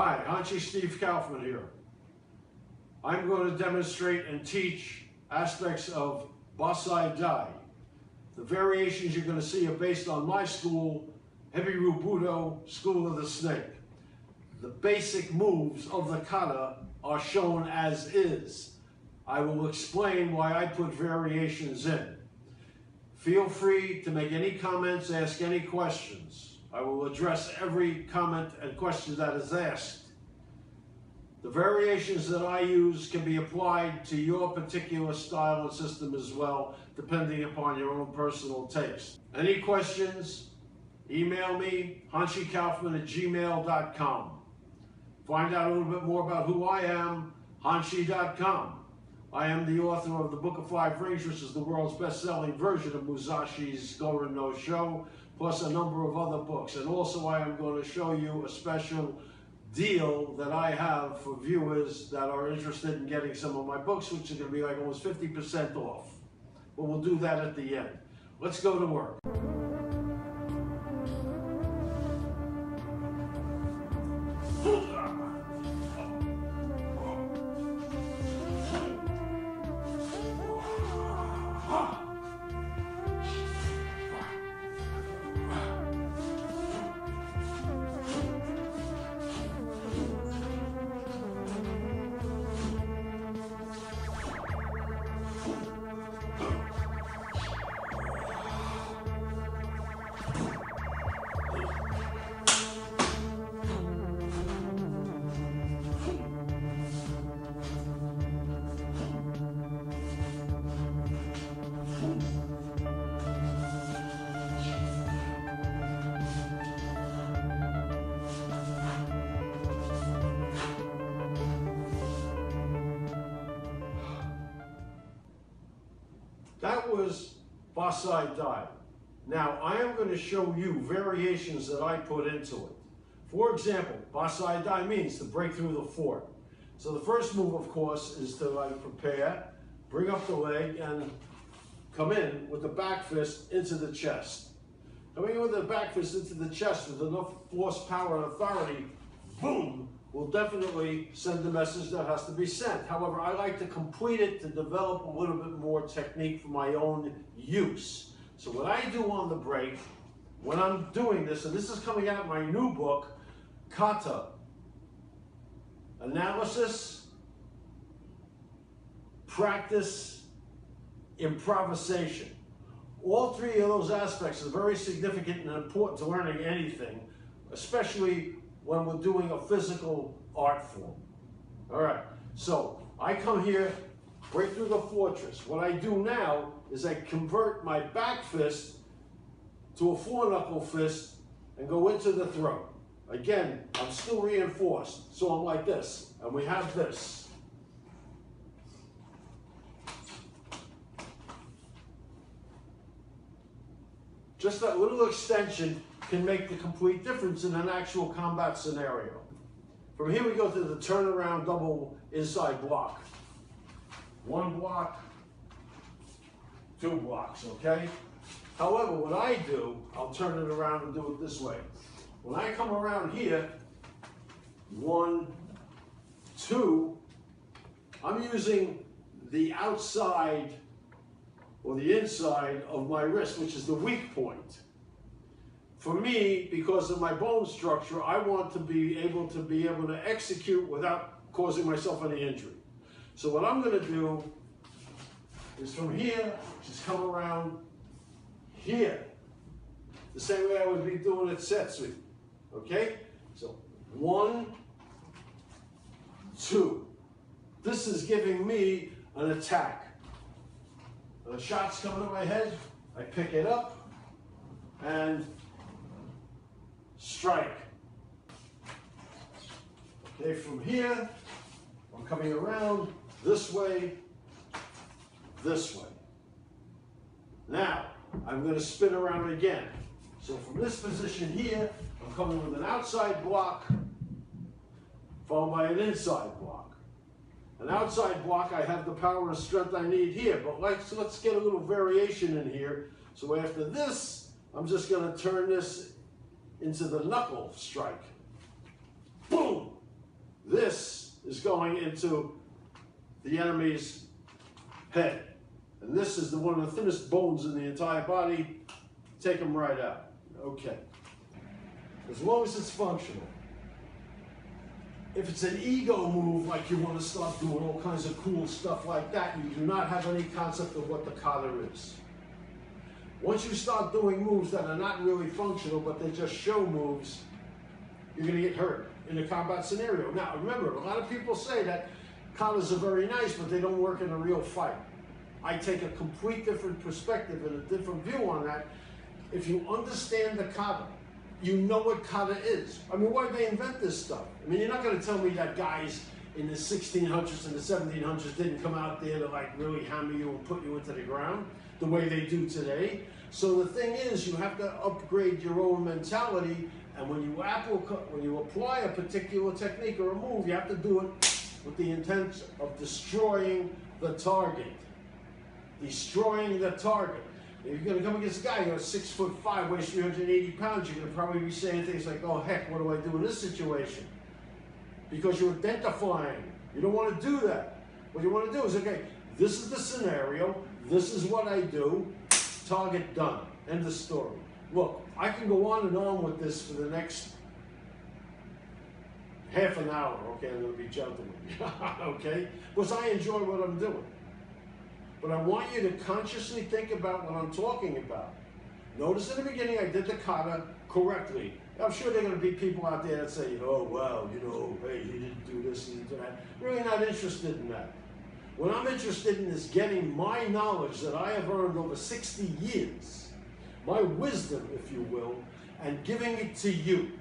Hi, Hanshi Kaufman here. I'm going to demonstrate and teach aspects of Bassai Dai. The variations you're going to see are based on my school, Hebi Ryu Budo, School of the Snake. The basic moves of the kata are shown as is. I will explain why I put variations in. Feel free to make any comments, ask any questions. I will address every comment and question that is asked. The variations that I use can be applied to your particular style and system as well, depending upon your own personal taste. Any questions? Email me, hanshikaufman@gmail.com. Find out a little bit more about who I am, hanshi.com. I am the author of the Book of Five Rings, which is the world's best-selling version of Musashi's Gorin no Sho, plus a number of other books. And also I am going to show you a special deal that I have for viewers that are interested in getting some of my books, which is going to be like almost 50% off. But we'll do that at the end. Let's go to work. That was Bassai Dai. Now, I am going to show you variations that I put into it. For example, Bassai Dai means to break through the fort. So the first move, of course, is to prepare, bring up the leg, and come in with the back fist into the chest. Coming in with the back fist into the chest with enough force, power, and authority, boom, will definitely send the message that has to be sent. However, I like to complete it to develop a little bit more technique for my own use. So what I do on the break, when I'm doing this, and this is coming out in my new book, Kata, Analysis, Practice, Improvisation. All three of those aspects are very significant and important to learning anything, especially when we're doing a physical art form. All right, so I come here, break through the fortress. What I do now is I convert my back fist to a four-knuckle fist and go into the throat. Again, I'm still reinforced, so I'm like this, and we have this. Just that little extension can make the complete difference in an actual combat scenario. From here we go to the turnaround double inside block. One block, two blocks, okay? However, what I do, I'll turn it around and do it this way. When I come around here, one, two, I'm using the outside or the inside of my wrist, which is the weak point. For me, because of my bone structure, I want to be able to execute without causing myself any injury. So what I'm going to do is from here, just come around here, the same way I would be doing at Setsu. Okay? So 1, 2. This is giving me an attack. The shot's coming to my head, I pick it up and strike. Okay, from here, I'm coming around this way, this way. Now, I'm going to spin around again. So from this position here, I'm coming with an outside block, followed by an inside block. An outside block, I have the power and strength I need here, but let's get a little variation in here. So after this, I'm just going to turn this into the knuckle strike. Boom! This is going into the enemy's head. And this is one of the thinnest bones in the entire body. Take them right out. Okay. As long as it's functional. If it's an ego move, like you want to start doing all kinds of cool stuff like that, you do not have any concept of what the kata is. Once you start doing moves that are not really functional, but they're just show moves, you're going to get hurt in a combat scenario. Now, remember, a lot of people say that katas are very nice, but they don't work in a real fight. I take a complete different perspective and a different view on that. If you understand the kata, you know what kata is. I mean, why'd they invent this stuff? I mean, you're not going to tell me that guys in the 1600s and the 1700s didn't come out there to like really hammer you and put you into the ground the way they do today. So the thing is, you have to upgrade your own mentality, and when you apply a particular technique or a move, you have to do it with the intent of destroying the target. Destroying the target. If you're going to come against a guy who's 6'5", weighs 380 pounds, you're going to probably be saying things like, oh heck, what do I do in this situation? Because you're identifying. You don't want to do that. What you want to do is, okay, this is the scenario, this is what I do, target done, end of story. Look, I can go on and on with this for the next half an hour, okay, I'm going to be gentle with you, okay? Because I enjoy what I'm doing. But I want you to consciously think about what I'm talking about. Notice in the beginning I did the kata correctly. I'm sure there are going to be people out there that say, oh, well, you know, hey, he didn't do this, he didn't do that. Really not interested in that. What I'm interested in is getting my knowledge that I have earned over 60 years, my wisdom, if you will, and giving it to you.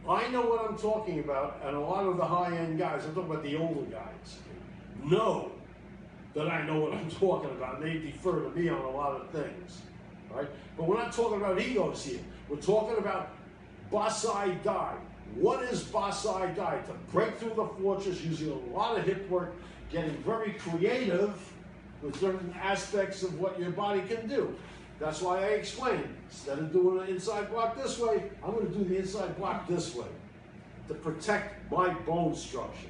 I know what I'm talking about, and a lot of the high-end guys, I'm talking about the older guys, know that I know what I'm talking about, and they defer to me on a lot of things, right? But we're not talking about egos here. We're talking about Bassai Dai. What is Bassai Dai? To break through the fortress using a lot of hip work, getting very creative with certain aspects of what your body can do. That's why I explained, instead of doing the inside block this way, I'm going to do the inside block this way to protect my bone structure.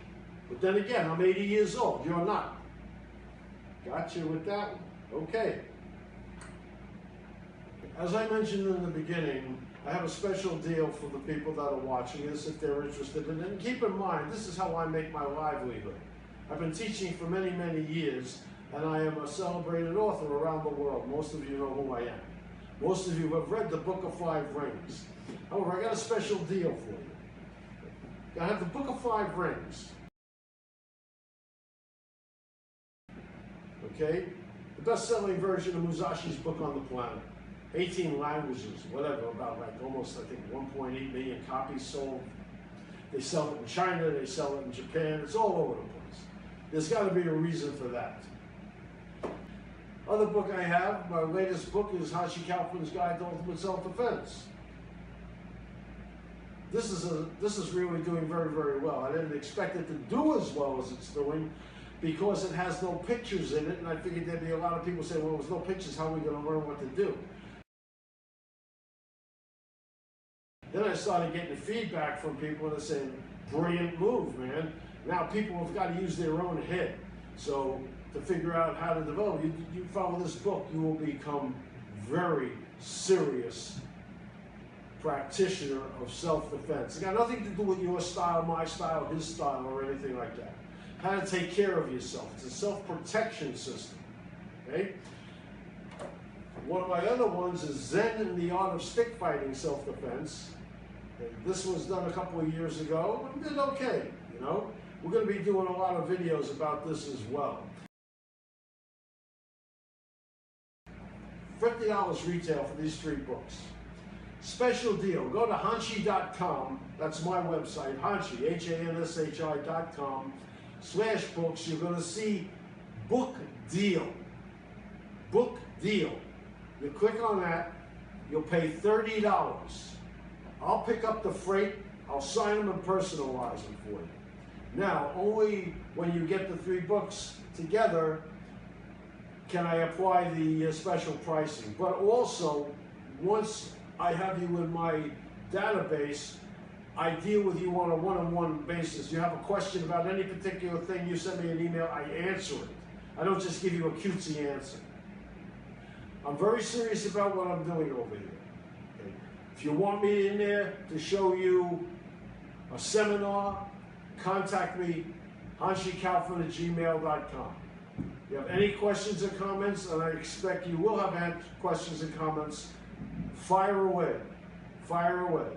But then again, I'm 80 years old. You're not. Got you with that one. Okay. As I mentioned in the beginning, I have a special deal for the people that are watching this if they're interested in it. And keep in mind, this is how I make my livelihood. I've been teaching for many, many years, and I am a celebrated author around the world. Most of you know who I am. Most of you have read the Book of 5 Rings. However, I got a special deal for you. I have the Book of 5 Rings. Okay? The best-selling version of Musashi's book on the planet. 18 languages, whatever, about like almost, I think, 1.8 million copies sold. They sell it in China, they sell it in Japan, it's all over the place. There's got to be a reason for that. Other book I have, my latest book is Hanshi Kaufman's Guide to Ultimate Self-Defense. This is really doing very, very well. I didn't expect it to do as well as it's doing because it has no pictures in it, and I figured there'd be a lot of people saying, well, there's no pictures, how are we going to learn what to do? Then I started getting feedback from people that are saying, brilliant move, man. Now people have got to use their own head. So to figure out how to develop, you follow this book, you will become very serious practitioner of self-defense. It got nothing to do with your style, my style, his style, or anything like that. How to take care of yourself. It's a self-protection system, okay? One of my other ones is Zen and the Art of Stick Fighting Self-Defense. This was done a couple of years ago, and did okay, you know? We're going to be doing a lot of videos about this as well. $50 retail for these 3 books. Special deal, go to Hanshi.com, that's my website, Hanshi, HANSHI.com/books. You're going to see book deal. Book deal. You click on that, you'll pay $30. I'll pick up the freight, I'll sign them and personalize them for you. Now, only when you get the 3 books together can I apply the special pricing. But also, once I have you in my database, I deal with you on a one-on-one basis. You have a question about any particular thing, you send me an email, I answer it. I don't just give you a cutesy answer. I'm very serious about what I'm doing over here. Okay? If you want me in there to show you a seminar, contact me, hanshikaufman@gmail.com. If you have any questions or comments, and I expect you will have had questions and comments, fire away. Fire away.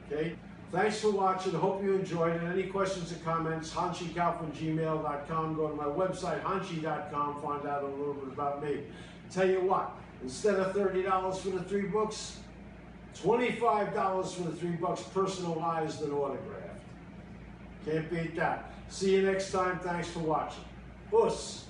Okay? Thanks for watching. Hope you enjoyed it. Any questions or comments, hanshikaufman@gmail.com. Go to my website, hanshi.com, find out a little bit about me. Tell you what, instead of $30 for the 3 books, $25 for the 3 books, personalized and autographed. Can't beat that. See you next time. Thanks for watching. Puss.